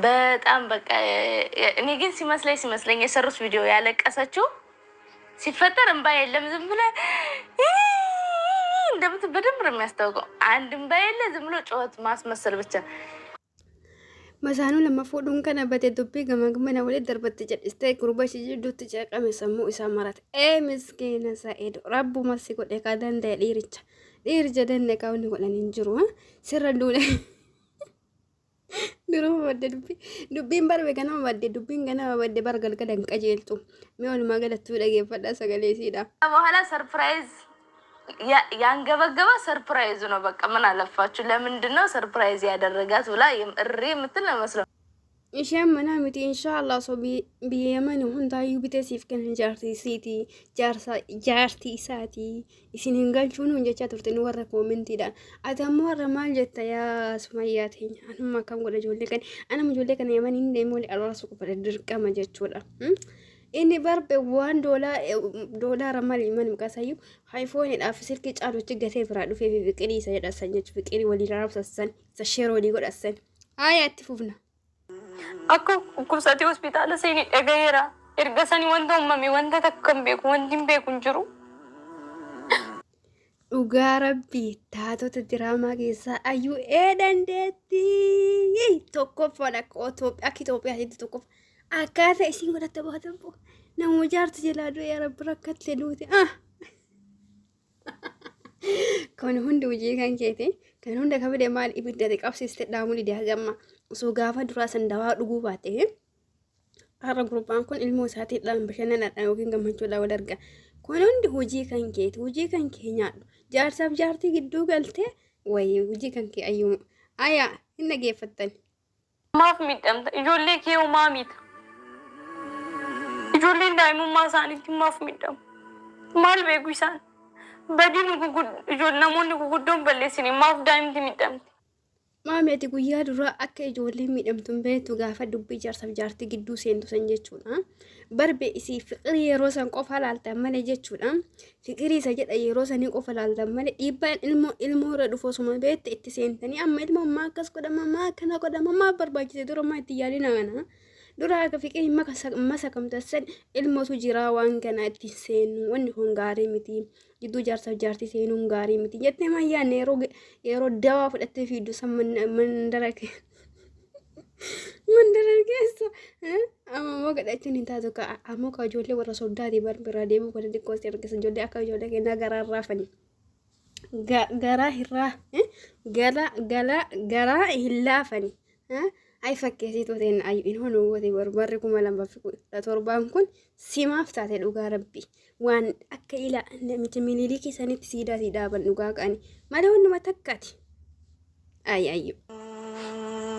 በጣም በቃ እኔ ግን ሲመስለኝ የሰሩት ቪዲዮ ያለቀሰችው ሲፈጠር እንባ የለም ዝም ብለ እንደምት በደንብ ነው የሚያስታውቀው። አንድ እንባ የለ ዝም ብሎ ጩኸት ማስመሰል ብቻ። መሳኑ ለማፎዱን ከነበተ ዱቢ ገመግመና ወለ ደርበት ጀድስተ ጉርባሽ ጅዱት ጨቀመ ሰሙ ኢሳማራት ምስኪነ ሰኢድ ረቡ መስጎ ደካደን ዲርቻ ዲርጀ ደነቃውን ወለን እንጅሩ ሲረዱለ ድሮ ወደ ዱቢን በርበ ገና ወደ ዱቢን ገና ወደ በርገልገለን ቀጀልቱ ሚሆን ማገለቱ ደገፈዳ ሰገሌ ሲዳ በኋላ ሰርፕራይዝ ያንገበገበ ሰርፕራይዝ ነው። በቃ ምን አለፋችሁ ለምንድነው ሰርፕራይዝ ያደረጋት ብላ እሪ የምትል ነው መስለው ኢሻም መናምቲ ኢንሻአላህ ሶ ቢየመን ሁንታዩ ቢተሲፍ ከን ጃርቲ ሳቲ ኢሲንን ገልቹኑ እንጀቻ ቱርቲን ወረ ኮሜንት ይዳ አተሞ ወረ ማልጀታ ያ ስማያተኝ አንማ ከም ጎደ ጆለከን አናም ጆለከን የመን እንደሞል አራሱ ቆፈደ ድርቃ መጀቹዳ ኢኒ በርበ $1 ማል ይመን ምቃሳዩ ሃይፎን ዳፍ ስልክ ጫሎች ገቴ ፍራዱ ፍቅሪ ሰየዳሰኘች ፍቅሪ ወሊራብ ሰሰን ሰሸሮ ሊጎዳሰን አይ አትፉፍና Aku kusati hospital sini dhagayeera erga sani wanta uumame wanta takkan beeku wanti hin beeku hin jiru. Dhugaa rabbii taatota diraamaa keessaa ayyuu dandeetti tokkoffaadha akka Itoophiyaatti tokkoffa akkaataa isiin godhatte baatan namoo jaartu jalaa du'e yaa rabbi rakkatte duute kan hundi hojii kan keete kan hunda kabade maal ibidda qabsiiste dhaamuu dide hagamma so gaafa duraa sandawaa dhuguu baate har'a gurbaan kun ilmoo isaatii dhaan bashannanaadhaan yookiin gammachuudhaan wal arga kun hundi hojii kan keeti hojii kan kee nyaadhu jaarsaaf jaartii gidduu galtee wayii hojii kan kee ayyuu ayaa hin dhageeffattan maaf miidhamta ijoollee kee uumaa miita ijoolleen daa'imummaa isaaniitti maaf miidhamu maal beeku isaan badin namoonni guguddoon balleessini maaf daa'imti miidhamti. Maameti guyyaa dura akka ijoolleen miidhamtuun beektu gaafa dubbii jaarsaaf jaartii gidduu seentu san jechuudha. Barbe isii fiqirii yeroo san qofa laaltan malee jechuudha. Fiqirii isa jedha yeroo sanii qofa laaltan malee dhiibbaan ilmoo irra dhufu osuma beekte itti seentanii amma ilmoo ammaa akkas godhama ammaa akkana godhama ammaa barbaachise dura ammaa itti yaalina kana. Dura akka fiqirii masa kamtassan ilmootu jiraa waan kana itti seenu wanni kun gaarii miti. Jidduu jaarsaaf jaartii seenuun gaarii miti jettee mayyaan yeroo dawaa fudhattee fiiddu san mandara keessa ammoo gadhachuun hin taatu ammoo ka ijoollee warra soddaatii barbira deemuu kan xiqqoosti argisa ijoollee akka ijoollee kennaa garaa raafanii garaa hin laafanii ay fakkeessitu ta'een ayyuun honuu wote barbarri 2017 kun simaaf taate dhugaa rabbi waan akka ila namicha mililikii sanitti siidaa ban dhugaa qaani malee hunduma takkaati ayyu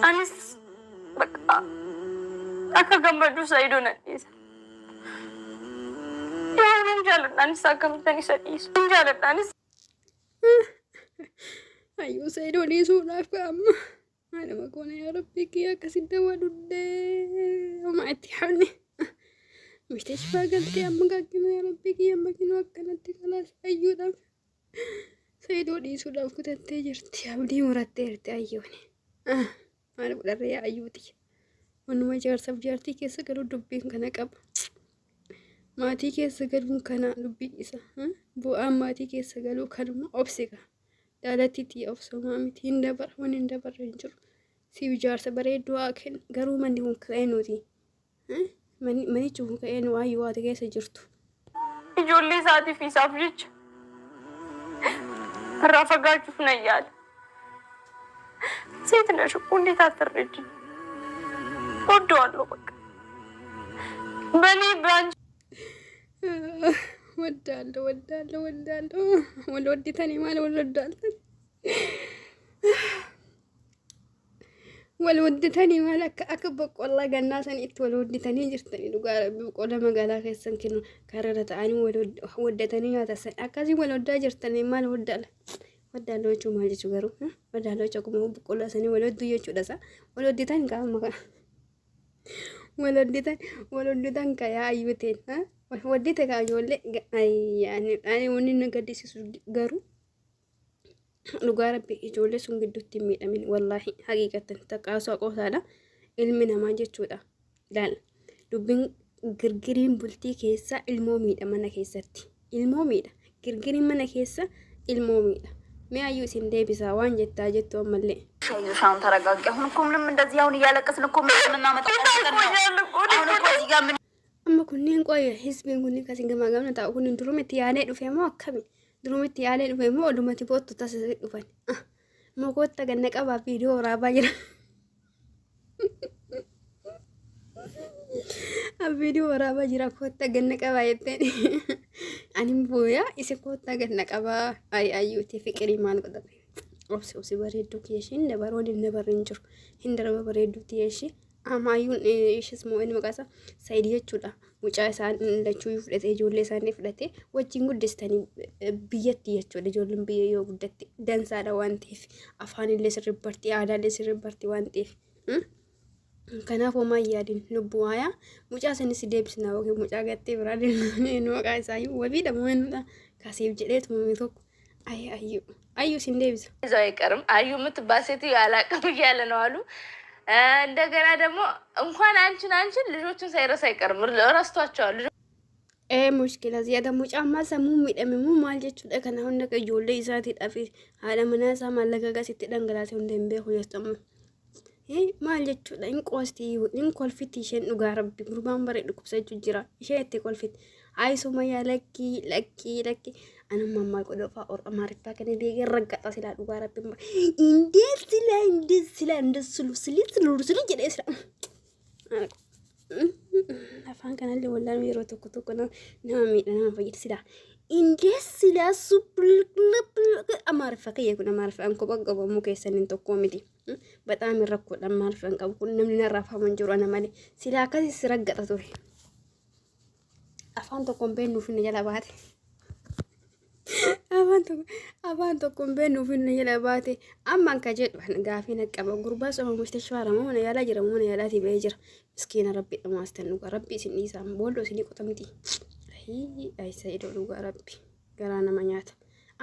anis akka gammadu Saidoo nadhiisa waan jaaladhaanis akka mitani sadhiisu jaaladhaanis ayyu Saidoo dhiisuudhaaf amma أنا ما كون يا ربي كي أكسد ودودة وما أتحني مش تشفى قلت يا أما كنا يا ربي كي أما كنا وكنت خلاص أيوة Saidoo dhiisuudhaaf kutattee jirti abdii murattee jirti ayyuuni maal godharree ayyuuti wanuma jaarsaaf jaartii keessa galuu dubbiin kana qaba maatii keessa galuun kana dubbiin isa bu'aan maatii keessa galuu kanuma obsiga daalatiitii obsomaa miti hin dabarre waan hin dabarre hin jiru siif jaarsa bareedduu aken garuu manni kun ka'ee nuti manichi kun ka'ee nu waayuu waate keessa jirtu ijoollee isaatiif isaaf jecha irraa fagaachuuf nan yaala ሴት ነሽ እኮ እንዴት አትረጂኝ እወደዋለሁ በቃ በእኔ ባንቺ ወዳለሁ ወልወድተኔ ማለት ወልወድተኔ ማለት አከበቆላ ገና ሰኒት ወልወድተኔ ጅርተኔ ዱጋር በቆለ መጋላ ከሰን ከኑ ከረረታኒ ወልወድተኔ ያተሰ አካዚ ወልወዳ ጅርተኔ ማለት ወዳለዎቹ ማለት ገሩ ወዳለዎቹ ቆሞ በቆላ ሰኒ ወልወዱ የቹ ደሳ ወልወድተን ጋማ ወልወድተን ከያ አይውቴን ወዲተ ካጆለ አይ ወኒ ነገዲስ ገሩ ሉጋር ቢጆለ ሱን ግዱት የሚደምን ወላሂ ሐቂቀተን ተቃሶ ቆሳላ ilmi namaa jechuudha. Laal dubbiin girgiriin bultii keessa ilmoo miidha mana keessatti. Ilmoo miidha. Girgiriin mana keessa ilmoo miidha. Mee ayyuu isin deebisaa waan jettaa jettu ammallee. ሻውን ተረጋጋ። አሁን እኮ ምንም እንደዚህ አሁን እያለቀስን እኮ ምን እናመጣው amma kunniin qoya hisbiin kunniin kasin gamaa gamna taa'u kunniin durumitti yaalee dhufe moo akkami durumitti yaalee dhufe moo odumatti boottu tasisi dhufan mokoota ganna qabaa viidiyoo waraabaa jira viidiyoo waraabaa jira koota ganna qabaa jetteen anin booya isi koota ganna qabaa ayyuuti fiqirii maal godhate obsi bareedduu kiyeeshiin dabaroon hin dabarrin jiru hin darba bareedduu tiyeeshii Amayun ishis moo inni maqaasa Saayidii jechuudha. Mucaa isaan lachuu fudhatee ijoollee isaanii fudhatee wajjin guddistanii biyyatti jechuudha. Ijoolleen biyya yoo guddatti dansaadha waan ta'eef afaan illee sirriibbartii aadaallee sirriibbartii waan ta'eef. Kanaaf homaa yaadin lubbuu waayaa mucaa sanis deebisnaa yookiin mucaa gattee biraa deemnee maqaa isaa wabiidha moo'inudha. Kasiif jedhee tumame tokko ayyuu sin deebisa. እዛው አይቀርም አዩ የምትባል ሴትዮ ያላቀም እያለ ነው አሉ። እንደገና ደግሞ እንኳን አንቺን ልጆችን ሳይረሳ አይቀርም ረስቷቸዋል። ሙሽኪላ ዝያዳ ሙጫማ ሰሙ ሚደምሙ ማል jechuudha kana hunda ijoollee isaati dhafi haala mana isaa maallaqaa sitti dhangalaate hunda hin beeku jechuudha. Maal jechuudha in qoostii in kolfiti isheen dhugaa rabbi gurbaan bareedu kubsachuu jira ishee itti kolfiti aisuma yaa lakki anuma maal godhofa or amaariffaa kana deegee raggata silaa dhugaa rabbi indees sila sulu jedhee sila afaan kanallee wallaan yeroo tokko nama miidha nama fayyada sila indees sila amaariffaa kiyya kun amaariffaan kophaa qabamu keessaniin tokko miti baxaam rakkoodha amaariffaan qabu kun namni narraa faaman jiru ana malee sila akkasis raggata ture afaan tokkoon beennuuf inni jala baate afaan tokkoon beennuuf inni jala baate ammaan ka jedhu gaafii naqqaba gurbaa soma mustashfaara mana yaalaa jira mana yaalaatii ba'ee jira miskiina rabbi dhamaastan dhugaa rabbi isin dhiisaan boolloo isinii qotamti ayisa idoo dhugaa rabbi garaa nama nyaata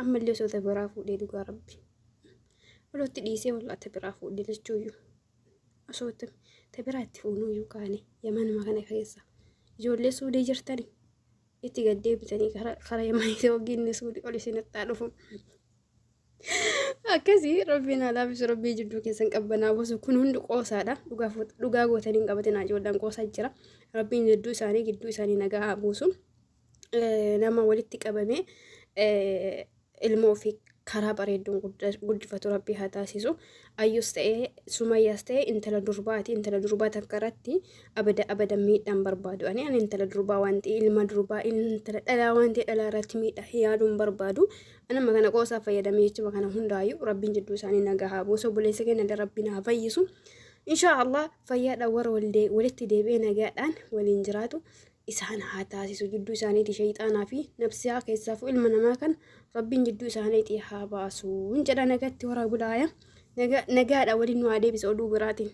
ammallee osoo biraa fuudhee dhugaa rabbi walotti dhiisee wallaatta biraa fuudhee jechuuyyuu osoo biraa itti fuunuyyuu kaane yamanuma kana keessa ijoollee suudee jirtani itti gaddee bitanii karaa yamanii ogiinni suudii ol isinittaa dhufu akkasii rabbiin alaafisu rabbii jidduu keessan qabbanaa bosu kun hundi qoosaadha dhugaa gootaniin qabatinaa ijoolleen qoosaa jira rabbiin gidduu isaanii nagaa buusu nama walitti qabame ilmoo fi karaa bareedduun guddifatu rabbii haa taasisu ayyus ta'ee sumayyaas ta'ee intala durbaa takkaratti abada miidhaan barbaadu ani intala durbaa waan ta'e ilma durbaa intala dhalaa waan ta'e dhalaa irratti miidha yaaduun barbaadu anama kana qoosaa fayyadamee jechuudha kana hundaayyuu rabbiin jidduu isaanii nagaa haa buusu buleessa kenna rabbiin haa fayyisu inshaallah fayyaadhaan warra walitti deebi'ee nagaadhaan waliin jiraatu isaan haa taasisu jidduu isaaniiti shayxaanaa fi nafsiyaa keessaafuu ilma namaa kan rabbiin jidduu isaaniiti haa baasu jedha nagatti warra bulaaya nagaadha waliin nu haa deebisa oduu biraatiin.